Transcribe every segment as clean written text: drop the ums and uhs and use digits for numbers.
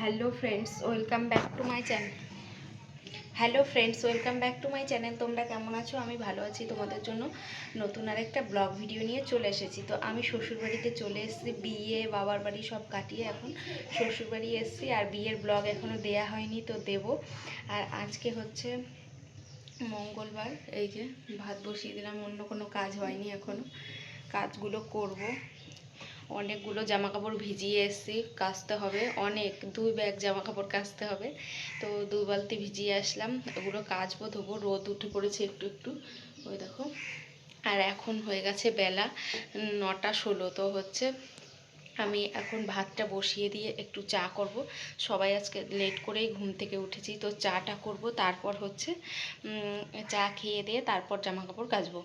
Hello friends, welcome back to my channel. তোমরা কেমন আছো? আমি ভালো আছি। তোমাদের জন্য নতুন আরেকটা ব্লগ ভিডিও নিয়ে চলে এসেছি। তো আমি শ্বশুরবাড়িতে চলে এসেছি, বিয়ে বাবার বাড়ি সব কাটিয়ে এখন শ্বশুরবাড়ি এসেছি। আর বিয়ের ব্লগ এখনও দেয়া হয়নি, তো দেব। আর আজকে হচ্ছে মঙ্গলবার। এই যে ভাত বসিয়ে দিলাম, অন্য কোনো কাজ হয়নি এখনও, কাজগুলো করব। অনেকগুলো জামা কাপড় ভিজিয়ে এসেছি, কাচতে হবে অনেক, 2 ব্যাগ জামা কাপড় কাচতে হবে। তো 2 বালতি ভিজিয়ে আসলাম, ওগুলো কাচবো, ধোবো। রোদ উঠে পড়েছে একটু একটু, ওই দেখো। আর এখন হয়ে গেছে বেলা 9টা 16। তো হচ্ছে আমি এখন ভাতটা বসিয়ে দিয়ে একটু চা করব। সবাই আজকে লেট করেই ঘুম থেকে উঠেছি, তো চাটা করব। তারপর হচ্ছে চা খেয়ে দিয়ে তারপর জামা কাপড় কাচবো।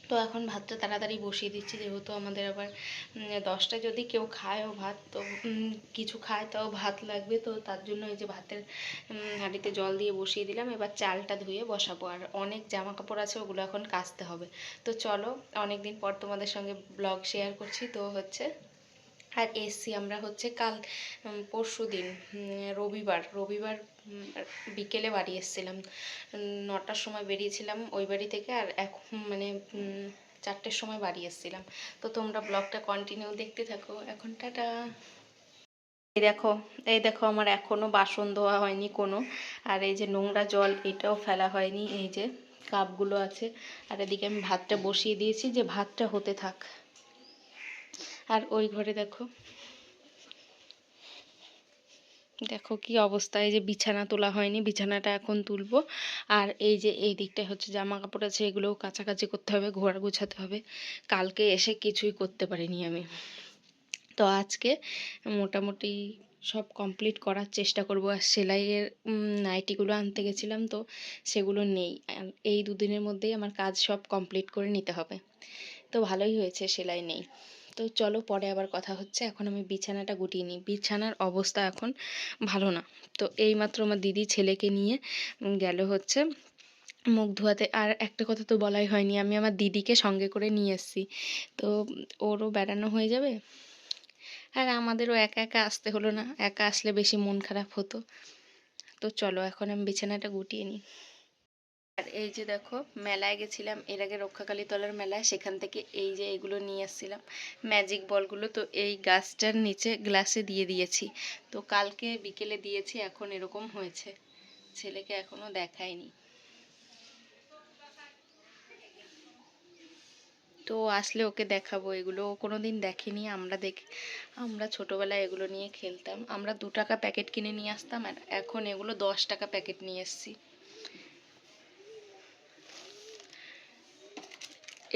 তো এখন ভাতটা তাড়াতাড়ি বসিয়ে দিচ্ছি, যেহেতু আমাদের আবার 10টায় যদি কেউ খায়ও ভাত, তো কিছু খায় তাও ভাত লাগবে। তো তার জন্য এই যে ভাতের হাঁড়িতে জল দিয়ে বসিয়ে দিলাম। এবার চালটা ধুয়ে বসাবো। আর অনেক জামা কাপড় আছে, ওগুলো এখন কাচতে হবে। তো চলো, অনেক দিন পর তোমাদের সঙ্গে ব্লগ শেয়ার করছি। তো হচ্ছে আর এসছি আমরা হচ্ছে কাল পরশু দিন রবিবার বিকেলে বাড়ি এসেছিলাম। 9টার সময় বেরিয়েছিলাম ওই বাড়ি থেকে, আর এখন মানে 4টের সময় বাড়ি এসেছিলাম। তো তোমরা ব্লগটা কন্টিনিউ দেখতে থাকো। এখন টাটা। এই দেখো আমার এখনও বাসন ধোয়া হয়নি কোনো। আর এই যে নোংরা জল, এটাও ফেলা হয়নি। এই যে কাপগুলো আছে। আর এদিকে আমি ভাতটা বসিয়ে দিয়েছি, যে ভাতটা হতে থাক। আর ওই ঘরে দেখো দেখো কি অবস্থা। এই যে বিছানা তোলা হয়নি, বিছানাটা এখন তুলবো। আর এই যে এই দিকটা হচ্ছে জামা কাপড় আছে, এগুলোও কাচাকাচি করতে হবে, ঘর গোছাতে হবে। কালকে এসে কিছুই করতে পারিনি আমি। তো আজকে মোটামুটি সব কমপ্লিট করার চেষ্টা করব। আর সেলাইয়ের নাইটিগুলো আনতে গেছিলাম, তো সেগুলো নেই। এই 2 দিনের মধ্যেই আমার কাজ সব কমপ্লিট করে নিতে হবে। তো ভালোই হয়েছে সেলাই নেই। তো চলো, পরে আবার কথা হচ্ছে। এখন আমি বিছানাটা গুটিয়ে নিই। বিছানার অবস্থা এখন ভালো না। তো এইমাত্র আমার দিদি ছেলেকে নিয়ে গেল হচ্ছে মুখ ধোয়াতে। আর একটা কথা তো বলাই হয়নি, আমি আমার দিদিকে সঙ্গে করে নিয়ে এসেছি। তো ওরও বেড়ানো হয়ে যাবে, আর আমাদেরও একা একা আসতে হলো না। একা আসলে বেশি মন খারাপ হতো। তো চলো, এখন আমি বিছানাটা গুটিয়ে নিই। আর এই যে দেখো, মেলায় গেছিলাম এর আগে, রক্ষাকালী তলার মেলায়। সেখান থেকে এই যে এগুলো নিয়ে এসেছিলাম, ম্যাজিক বলগুলো। তো এই গাছটার নিচে গ্লাসে দিয়ে দিয়েছি। তো কালকে বিকেলে দিয়েছি, এখন এরকম হয়েছে। ছেলেকে এখনো দেখায়নি, তো আসলে ওকে দেখাবো। এগুলো ও কোনোদিন দেখেনি। আমরা ছোটোবেলায় এগুলো নিয়ে খেলতাম। আমরা 2 টাকা প্যাকেট কিনে নিয়ে আসতাম, আর এখন এগুলো 10 টাকা প্যাকেট নিয়ে এসেছি।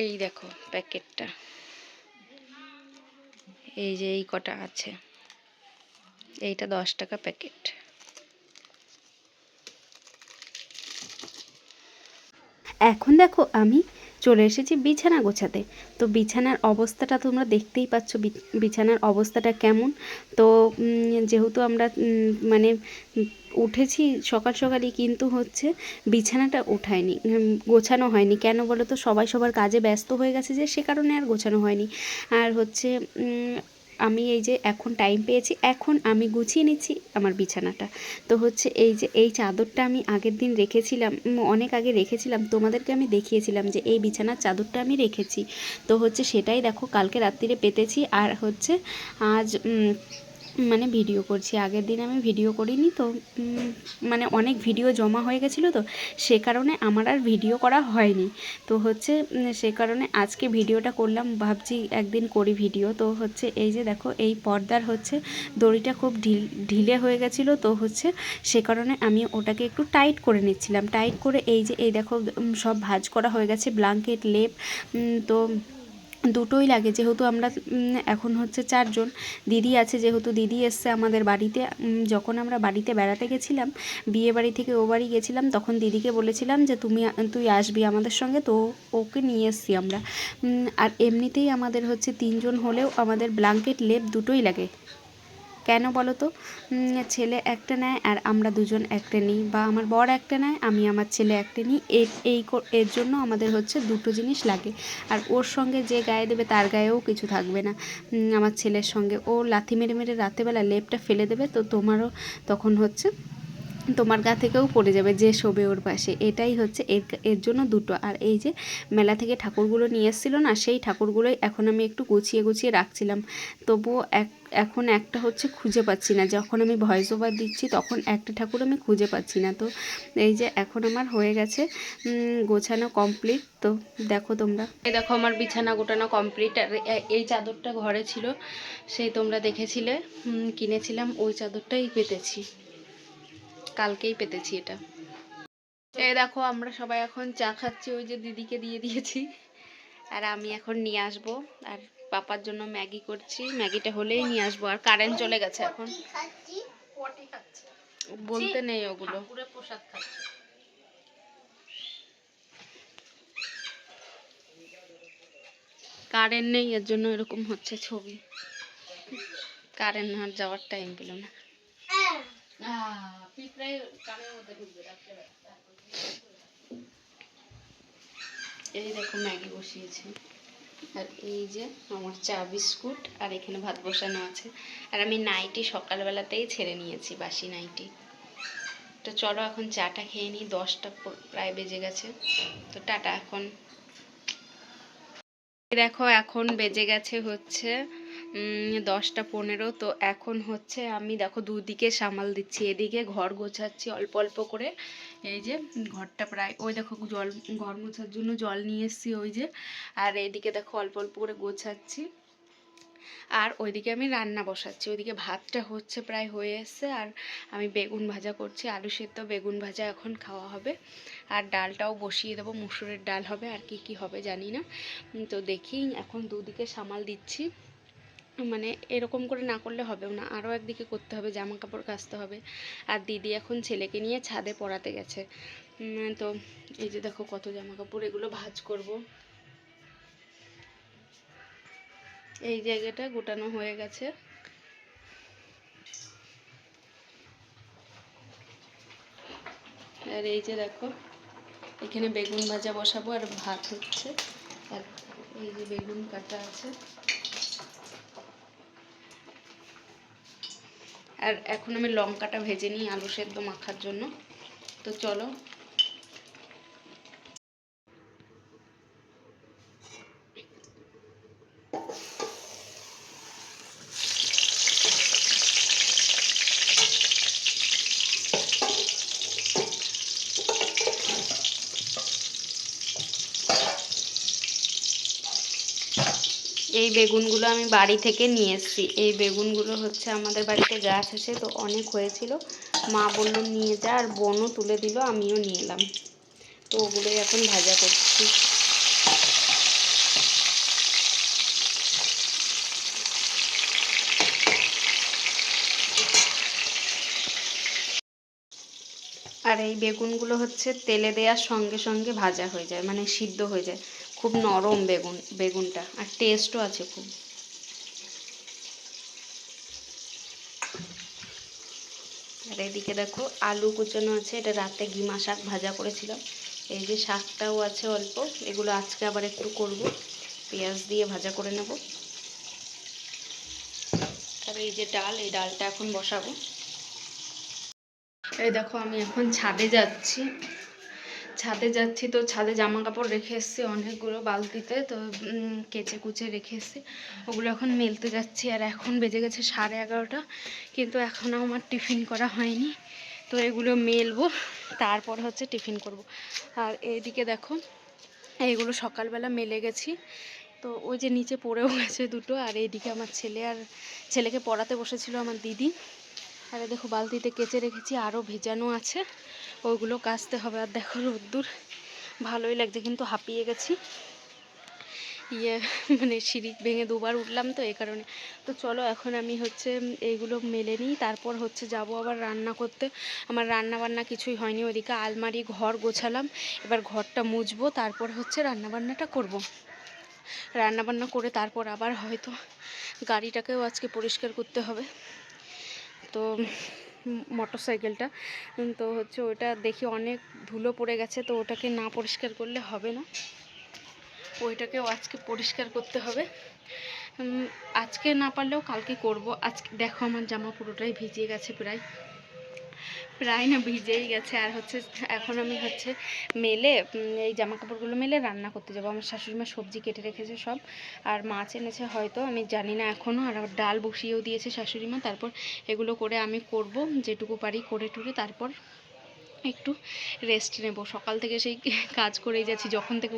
এই দেখো প্যাকেটটা, এই যে এই কটা আছে, এইটা 10 টাকা প্যাকেট। এখন দেখো আমি চলে এসেছি বিছানা গোছাতে। তো বিছানার অবস্থাটা তোমরা দেখতেই পাচ্ছ, বিছানার অবস্থাটা কেমন। তো যেহেতু আমরা মানে উঠেছি সকাল সকালই, কিন্তু হচ্ছে বিছানাটা উঠায়নি, গোছানো হয়নি। কেন বলো তো, সবাই সবার কাজে ব্যস্ত হয়ে গেছে, যে সে কারণে আর গোছানো হয়নি। আর হচ্ছে আমি এই যে এখন টাইম পেয়েছি, এখন আমি গুছিয়ে নিচ্ছি আমার বিছানাটা। তো হচ্ছে এই যে এই চাদরটা আমি আগের দিন রেখেছিলাম, অনেক আগে রেখেছিলাম, তোমাদেরকে আমি দেখিয়েছিলাম যে এই বিছানার চাদরটা আমি রেখেছি। তো হচ্ছে সেটাই দেখো কালকে রাত্রিরে পেতেছি। আর হচ্ছে আজ মানে ভিডিও করছি। আগের দিন আমি ভিডিও করিনি, তো মানে অনেক ভিডিও জমা হয়ে গেছিলো, তো সে কারণে আমার আর ভিডিও করা হয়নি। তো হচ্ছে সে কারণে আজকে ভিডিওটা করলাম, ভাবছি একদিন করি ভিডিও। তো হচ্ছে এই যে দেখো, এই পর্দার হচ্ছে দড়িটা খুব ঢিলে হয়ে গেছিলো, তো হচ্ছে সে কারণে আমি ওটাকে একটু টাইট করে নিচ্ছিলাম। টাইট করে এই যে এই দেখো সব ভাঁজ করা হয়ে গেছে, ব্ল্যাঙ্কেট লেপ। তো দুটোই লাগে, যেহেতু আমরা এখন হচ্ছে 4জন। দিদি আছে, যেহেতু দিদি এসছে আমাদের বাড়িতে। যখন আমরা বাড়িতে বেড়াতে গেছিলাম, বিয়ে বাড়ি থেকে ও বাড়ি গেছিলাম, তখন দিদিকে বলেছিলাম যে তুই আসবি আমাদের সঙ্গে। তো ওকে নিয়ে এসছি আমরা। আর এমনিতেই আমাদের হচ্ছে 3জন হলেও আমাদের ব্ল্যাঙ্কেট লেপ দুটোই লাগে। কেন বলো তো? ছেলে একটা নেয় আর আমরা দুজন একটা নিই, বা আমার বর একটা নেয় আমি আমার ছেলে একটা নিই, এর জন্য আমাদের হচ্ছে দুটো জিনিস লাগে। আর ওর সঙ্গে যে গায়ে দেবে তার গায়েও কিছু থাকবে না। আমার ছেলের সঙ্গে ও লাথি মেরে মেরে রাত্রেবেলা লেপটা ফেলে দেবে, তো তোমারও তখন হচ্ছে তোমার গা থেকেও পড়ে যাবে যে শোবে ওর পাশে। এটাই হচ্ছে এর জন্য দুটো। আর এই যে মেলা থেকে ঠাকুরগুলো নিয়ে এসেছিলো না, সেই ঠাকুরগুলোই এখন আমি একটু গুছিয়ে গুছিয়ে রাখছিলাম। তবুও এখন একটা হচ্ছে খুঁজে পাচ্ছি না। যখন আমি ভয়েস ওভার দিচ্ছি তখন একটা ঠাকুর আমি খুঁজে পাচ্ছি না। তো এই যে এখন আমার হয়ে গেছে গোছানো কমপ্লিট। তো দেখো তোমরা, এই দেখো আমার বিছানা গোটানো কমপ্লিট। আর এই চাদরটা ঘরে ছিল, সেই তোমরা দেখেছিলে কিনেছিলাম, ওই চাদরটাই পেতেছি, কালকেই পেতেছি এটা। এই দেখো আমরা সবাই এখন চা খাচ্ছি, ওই যে দিদিকে দিয়ে দিয়েছি। আর আমি এখন নিয়ে আসবো, আর পাপার জন্য ম্যাগি করছি, ম্যাগিটা হলেই নিয়ে আসবো। আর কারেন্ট চলে গেছে এখন, বলতে নেই ওগুলো। কারেন্ট নেই, এর জন্য এরকম হচ্ছে ছবি। কারেন্ট না যাওয়ার টাইম পেল না। এই দেখো ম্যাগি বসিয়েছি, আর এই যে আমার চা বিস্কুট, আর এখানে ভাত বসানো আছে। আর আমি নাইটি সকালবেলাতেই ছেড়ে নিয়েছি, বাসি নাইটি। তো চলো এখন চাটা খেয়ে নিই, 10টা প্রায় বেজে গেছে। তো টাটা এখন। দেখো এখন বেজে গেছে হচ্ছে 10টা 15। তো এখন হচ্ছে আমি দেখো দুদিকে সামাল দিচ্ছি, এদিকে ঘর গোছাচ্ছি অল্প অল্প করে। এই যে ঘরটা প্রায়, ওই দেখো ঘর মোছার জন্য জল নিয়ে এসেছি ওই যে। আর এইদিকে দেখো অল্প অল্প করে গোছাচ্ছি। আর ওইদিকে আমি রান্না বসাচ্ছি, ওইদিকে ভাতটা হচ্ছে প্রায় হয়ে এসছে। আর আমি বেগুন ভাজা করছি, আলু সেদ্ধ বেগুন ভাজা এখন খাওয়া হবে। আর ডালটাও বসিয়ে দেবো, মুসুরের ডাল হবে, আর কি কি হবে জানি না। তো দেখি এখন দুদিকে সামাল দিচ্ছি, মানে এরকম করে না করলে হবেও না, আরও একদিকে করতে হবে, জামা কাপড় কাচতে হবে। আর দিদি এখন ছেলেকে নিয়ে ছাদে পড়াতে গেছে। তো এই যে দেখো কত জামা কাপড়, এগুলো ভাঁজ করব। এই জায়গাটা গোটানো হয়ে গেছে। আর এই যে দেখো এখানে বেগুন ভাজা বসাবো, আর ভাত হচ্ছে। আর এই যে বেগুন কাটা আছে। আর এখন আমি লঙ্কাটা ভেজে নিই আলু সেদ্ধ মাখার জন্য। তো চলো। এই বেগুনগুলো আমি বাড়ি থেকে নিয়ে এসেছি। এই বেগুনগুলো হচ্ছে আমাদের বাড়িতে গাছ আছে, তো অনেক হয়েছিল। মা বলল নিয়ে যা, আর বোনও তুলে দিল, আমিও নিয়ে এলাম। তো ওগুলোই এখন ভাজা করছি। আর এই বেগুনগুলো হচ্ছে তেলে দেওয়ার সঙ্গে সঙ্গে ভাজা হয়ে যায়, মানে সিদ্ধ হয়ে যায়। খুব নরম বেগুনটা, আর টেস্টও আছে খুব। আর এদিকে দেখো আলু কুচানো আছে, এটা রাতে গিমা শাক ভাজা করেছিলাম। এই যে শাকটাও আছে অল্প, এগুলো আজকে আবার একটু করব, পেঁয়াজ দিয়ে ভাজা করে নেব। আর এই যে ডাল, এই ডালটা এখন বসাবো। এই দেখো আমি এখন ছাদে যাচ্ছি। তো ছাদে জামা কাপড় রেখে এসেছি অনেকগুলো বালতিতে, তো কেচে কুচে রেখে এসেছি, ওগুলো এখন মেলতে যাচ্ছি। আর এখন বেজে গেছে 11:30, কিন্তু এখনও আমার টিফিন করা হয়নি। তো এগুলো মেলবো, তারপর হচ্ছে টিফিন করব। আর এইদিকে দেখো এইগুলো সকালবেলা মেলে গেছি, তো ওই যে নিচে পড়েও গেছে দুটো। আর এইদিকে আমার ছেলেকে পড়াতে বসেছিল আমার দিদি। আর দেখো বালতিতে কেচে রেখেছি, আরও ভেজানো আছে, ওইগুলো কাচতে হবে। আর দেখো রোদ্দুর ভালোই লাগছে, কিন্তু হাঁপিয়ে গেছি। মানে সিঁড়ি ভেঙে দুবার উঠলাম, তো এই কারণে। তো চলো এখন আমি হচ্ছে এইগুলো মেলে নিই, তারপর হচ্ছে যাব আবার রান্না করতে। আমার রান্না বান্না কিছুই হয়নি, ওইদিকে আলমারি ঘর গোছালাম, এবার ঘরটা মুছবো, তারপর হচ্ছে রান্নাবান্নাটা করব। রান্নাবান্না করে তারপর আবার হয়তো গাড়িটাকেও আজকে পরিষ্কার করতে হবে। তো মোটর সাইকেলটা, তো হচ্ছে ওটা দেখি অনেক ধুলো পড়ে গেছে, তো ওটাকে না পরিষ্কার করলে হবে না, ওইটাকেও আজকে পরিষ্কার করতে হবে। আজকে না পারলেও কালকে করব। আজকে দেখো আমার জামা পুরোটাই ভিজে গেছে, প্রায় না ভিজেই গেছে। আর হচ্ছে এখন আমি হচ্ছে মেলে এই জামা কাপড়গুলো মেলে রান্না করতে যাবো। আমার শাশুড়িমা সবজি কেটে রেখেছে সব, আর মাছ এনেছে হয়তো, আমি জানি না এখনও। আর ডাল বসিয়েও দিয়েছে শাশুড়িমা। তারপর এগুলো করে আমি করব, যেটুকু পারি করে টুরে তারপর একটু রেস্ট নেব। সকাল থেকে সেই কাজ করেই যাচ্ছি, যখন থেকে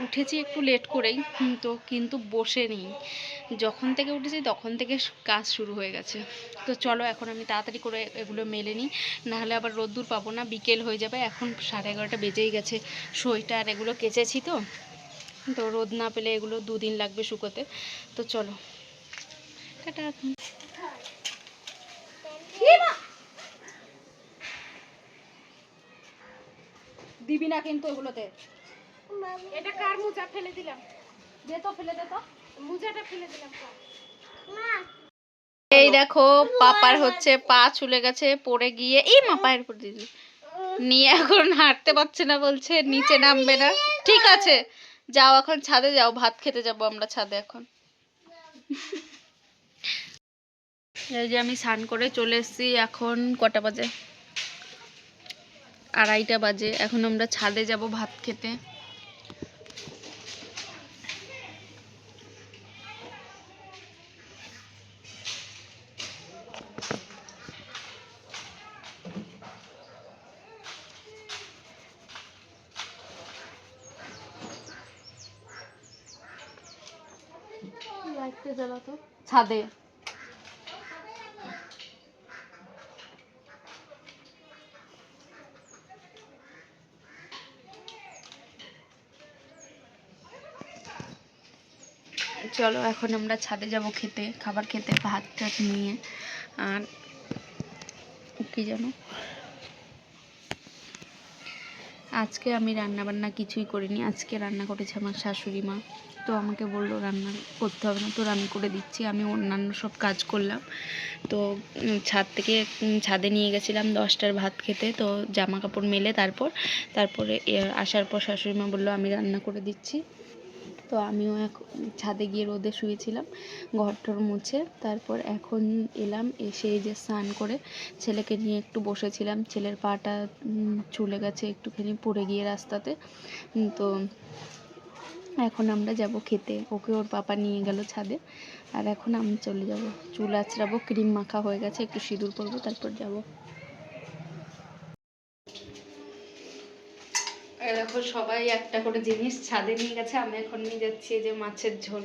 উঠেছি একটু লেট করেই, তো কিন্তু বসে নেই। যখন থেকে উঠেছি তখন থেকে কাজ শুরু হয়ে গেছে। তো চলো এখন আমি তাড়াতাড়ি করে এগুলো মেলে নিই, নাহলে আবার রোদ্দুর পাবো না, বিকেল হয়ে যাবে। এখন 11:30 বেজেই গেছে। সোয়েটার এগুলো কেচেছি, তো রোদ না পেলে এগুলো 2 দিন লাগবে শুকোতে। তো চলো টাটা। দিবি না কিন্তু ওগুলোতে। এটা কার মোজা ফেলে দিলাম? দে তো, ফেলে দে তো, মোজাটা ফেলে দিলাম। এই দেখো পাপার হচ্ছে পা চুলে গেছে পড়ে গিয়ে, এই মা পায়ের উপর দিদি নিয়ে এখন হাঁটতে পারছে না, বলছে নিচে নামবে না। ঠিক আছে যাও, এখন ছাদে যাও, ভাত খেতে যাবো আমরা ছাদে এখন। এই যে আমি স্নান করে চলে এসেছি। এখন কটা বাজে? 2:30 বাজে। এখন আমরা ছাদে যাব ভাত খেতে। লাইটটা জ্বালাতো ছাদে। চলো এখন আমরা ছাদে যাব খেতে, খাবার খেতে, ভাত টাত নিয়ে। আর কি জানো, আজকে আমি রান্না বান্না কিছুই করিনি। আজকে রান্না করেছে আমার শাশুড়ি মা। তো আমাকে বললো রান্না করতে হবে না, তো আমি করে দিচ্ছি। আমি অন্যান্য সব কাজ করলাম। তো ছাদ থেকে ছাদে নিয়ে গেছিলাম 10টার ভাত খেতে। তো জামা কাপড় মেলে তারপরে আসার পর শাশুড়ি মা বললো আমি রান্না করে দিচ্ছি। তো আমিও ছাদে গিয়ে রোদে শুয়েছিলাম, ঘরটর মুছে। তারপর এখন এলাম, এসে এই যে স্নান করে ছেলেকে নিয়ে একটু বসেছিলাম। ছেলের পাটা চুলে গেছে একটুখানি পড়ে গিয়ে রাস্তাতে। তো এখন আমরা যাব খেতে। ওকে ওর পাপা নিয়ে গেল ছাদে, আর এখন আমি চলে যাব, চুল আঁচড়াবো, ক্রিম মাখা হয়ে গেছে, একটু সিঁদুর পরবো, তারপর যাব। দেখো সবাই একটা করে জিনিস ছাদে নিয়ে গেছে, আমি এখন নিয়ে যাচ্ছি এই যে মাছের ঝোল।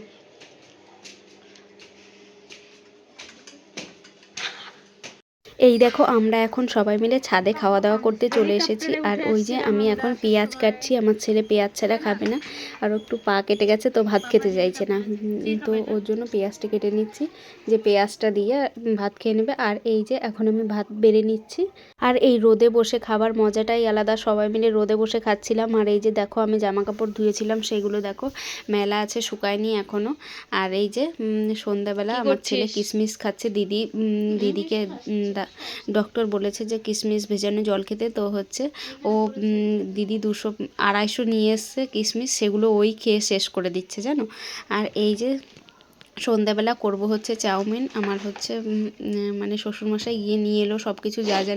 এই দেখো আমরা এখন সবাই মিলে ছাদে খাওয়া দাওয়া করতে চলে এসেছি। আর ওই যে আমি এখন পেঁয়াজ কাটছি, আমার ছেলে পেঁয়াজ ছাড়া খাবে না, আর একটু পা কেটে গেছে তো ভাত খেতে চাইছে না। তো ওর জন্য পেঁয়াজটা কেটে নিচ্ছি, যে পেঁয়াজটা দিয়ে ভাত খেয়ে নেবে। আর এই যে এখন আমি ভাত বেড়ে নিচ্ছি। আর এই রোদে বসে খাবার মজাটাই আলাদা, সবাই মিলে রোদে বসে খাচ্ছিলাম। আর এই যে দেখো আমি জামা কাপড় ধুয়েছিলাম, সেগুলো দেখো মেলা আছে, শুকায়নি এখনও। আর এই যে সন্ধ্যাবেলা আমার ছেলে কিশমিশ খাচ্ছে। দিদিকে ডক্টর বলেছে যে কিশমিশ ভেজানো জল খেতে। তো হচ্ছে ও দিদি 200-250 নিয়ে এসছে কিশমিশ, সেগুলো ওই খেয়ে শেষ করে দিচ্ছে জানো। আর এই যে সন্ধ্যাবেলা করব হচ্ছে চাউমিন। আমার হচ্ছে মানে শ্বশুরমশাই গিয়ে নিয়ে এলো সব কিছু, যা যা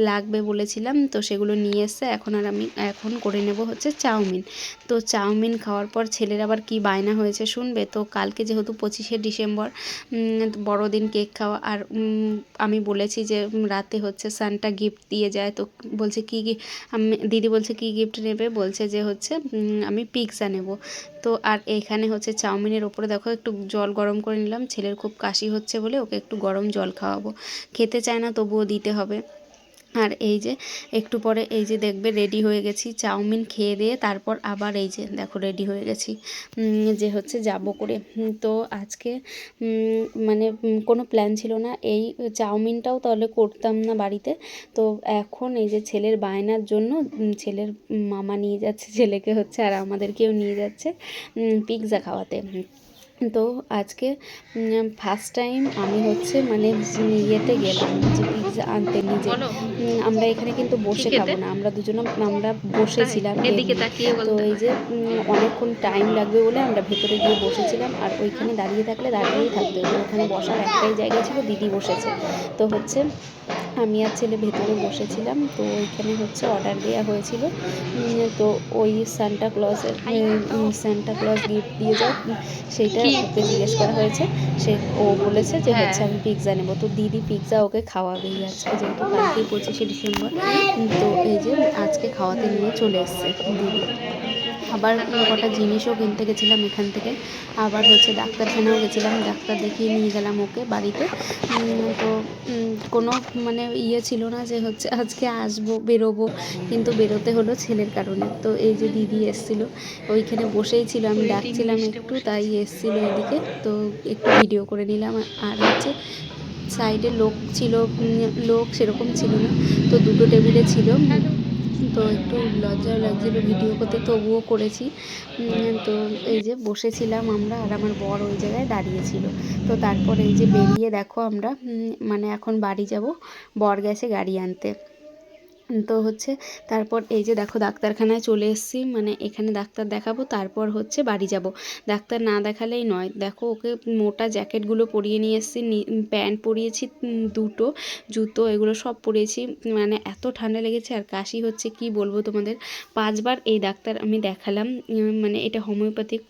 লাগবে বলেছিলাম, তো সেগুলো নিয়ে এসছে। আমি এখন করে নেব হচ্ছে চাউমিন। তো চাউমিন খাওয়ার পর ছেলের আবার কি বায়না হয়েছে শুনবে। তো কালকে যেহেতু 25শে ডিসেম্বর বড়দিন, কেক খাওয়া। আর আমি বলেছি যে রাতে হচ্ছে সানটা গিফট দিয়ে যায়। তো বলছে দিদি বলছে কি গিফট নেবে, বলছে যে হচ্ছে আমি পিৎজা নেব। তো আর এইখানে হচ্ছে চাউমিনের ওপরে দেখো একটু জল গরম করে নিলাম। ছেলের খুব কাশি হচ্ছে বলে ওকে একটু গরম জল খাওয়াবো, খেতে চায় না তবুও দিতে হবে। আর এই যে একটু পরে এই যে দেখবে রেডি হয়ে গেছি, চাউমিন খেয়ে দিয়ে তারপর আবার এই যে দেখো রেডি হয়ে গেছি, যে হচ্ছে যাব করে। তো আজকে মানে কোনো প্ল্যান ছিল না, এই চাউমিনটাও তাহলে করতাম না বাড়িতে। তো এখন এই যে ছেলের বায়নার জন্য ছেলের মামা নিয়ে যাচ্ছে ছেলেকে হচ্ছে, আর আমাদেরকেও নিয়ে যাচ্ছে পিৎজা খাওয়াতে। তো আজকে ফার্স্ট টাইম আমি হচ্ছে মানে ইয়েতে গেলাম যে পিৎজা আনতে নিজে। আমরা এখানে কিন্তু বসে খাবো না, আমরা দুজনে আমরা বসেছিলাম এমনি। তো এই যে অনেকক্ষণ টাইম লাগবে বলে আমরা ভেতরে গিয়ে বসেছিলাম, আর ওইখানে দাঁড়িয়ে থাকলে দাঁড়িয়েই থাকতে হতো, ওখানে বসার একটাই জায়গা ছিল, দিদি বসেছে। তো হচ্ছে আমি আর ছেলে ভেতরে বসেছিলাম। তো ওইখানে হচ্ছে অর্ডার দেওয়া হয়েছিল, তো ওই সান্টা ক্লজের গিফট দিয়ে যাও সেইটা ওকে জিজ্ঞেস করা হয়েছে। সে ও বলেছে যে হচ্ছে আমি পিৎজা নেবো। তো দিদি পিৎজা ওকে খাওয়াবেই আজকে, যেহেতু কালকেই 25শে ডিসেম্বর। তো এই যে আজকে খাওয়াতে নিয়ে চলে এসছে দিদি। আবার কটা জিনিসও কিনতে গেছিলাম এখান থেকে, আবার হচ্ছে ডাক্তারখানাও গেছিলাম, ডাক্তার দেখিয়ে নিয়ে গেলাম ওকে বাড়িতে। তো কোনো মানে ইয়ে ছিল না যে হচ্ছে আজকে আসবো বেরোবো, কিন্তু বেরোতে হলো ছেলের কারণে। তো এই যে দিদি এসেছিলো, ওইখানে বসেই ছিল, আমি ডাকছিলাম একটু তাই এসেছিলো এদিকে, তো একটু ভিডিও করে নিলাম। আর হচ্ছে সাইডে লোক ছিল, লোক সেরকম ছিল না, তো দুটো টেবিলে ছিল, তো একটু লজ্জাও লাগছিলো ভিডিও করতে, তবুও করেছি। তো এই যে বসেছিলাম আমরা, আর আমার বর ওই জায়গায় দাঁড়িয়েছিল। তো তারপর এই যে বেরিয়ে দেখো আমরা মানে এখন বাড়ি যাব, বর গেছে গাড়ি আনতে। তো হচ্ছে তারপর এই যে দেখো ডাক্তারখানায় চলে এসেছি, মানে এখানে ডাক্তার দেখাবো, তারপর হচ্ছে বাড়ি যাব। ডাক্তার না দেখালেই নয়। দেখো ওকে মোটা জ্যাকেটগুলো পরিয়ে নিয়ে এসেছি, প্যান্ট পরিয়েছি, দুটো জুতো এগুলো সব পরিয়েছি, মানে এত ঠান্ডা লেগেছে আর কাশি হচ্ছে কি বলবো তোমাদের। 5বার এই ডাক্তার আমি দেখালাম, মানে এটা হোমিওপ্যাথিক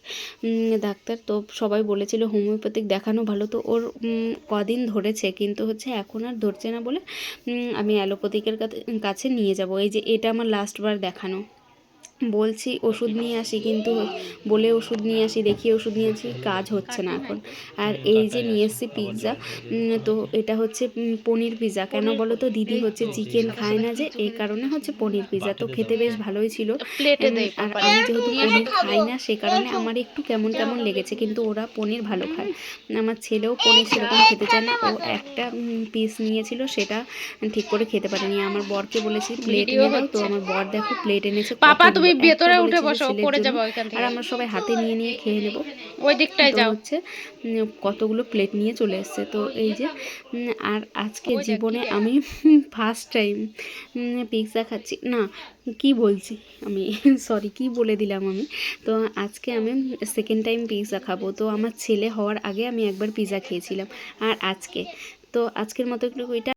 ডাক্তার। তো সবাই বলেছিল হোমিওপ্যাথিক দেখানো ভালো, তো ওর কদিন ধরেছে, কিন্তু হচ্ছে এখন আর ধরছে না বলে আমি অ্যালোপ্যাথিকের কাছে নিয়ে যাব। এই যে এটা আমার লাস্টবার দেখানো, বলছি ওষুধ নিয়ে আসি, কিন্তু বলে ওষুধ নিয়ে আসি, দেখিয়ে ওষুধ নিয়ে আসি, কাজ হচ্ছে না এখন। আর এই যে নিয়ে এসেছি পিৎজা, তো এটা হচ্ছে পনির পিৎজা। কেন বলো তো, দিদি হচ্ছে চিকেন খায় না যে, এই কারণে হচ্ছে পনির পিৎজা। তো খেতে বেশ ভালোই ছিল। আর আমি যেহেতু পনির খাই না, সে কারণে আমার একটু কেমন কেমন লেগেছে, কিন্তু ওরা পনির ভালো খায়। আমার ছেলেও পনির সেরকম খেতে চায় না, ও একটা পিস নিয়েছিল, সেটা ঠিক করে খেতে পারেনি। আমার বরকে বলেছি প্লেট এনে দাও, তো আমার বর দেখো প্লেট এনেছে, পাপা তুমি ভেতরে উঠে বসো, পড়ে যাবে ওইখান থেকে। আর আমরা সবাই হাতে নিয়ে নিয়ে খেয়ে নেব, ওই দিকটায় যাও। হচ্ছে কতগুলো প্লেট নিয়ে চলে এসেছে। তো এই যে আর আজকে জীবনে আমি ফার্স্ট টাইম পিৎজা খাচ্ছি, না কি বলছি আমি, সরি কি বলে দিলাম আমি। তো আজকে আমি সেকেন্ড টাইম পিৎজা খাবো। তো আমার ছেলে হওয়ার আগে আমি একবার পিৎজা খেয়েছিলাম, আর আজকে তো আজকের মতো একটু এটা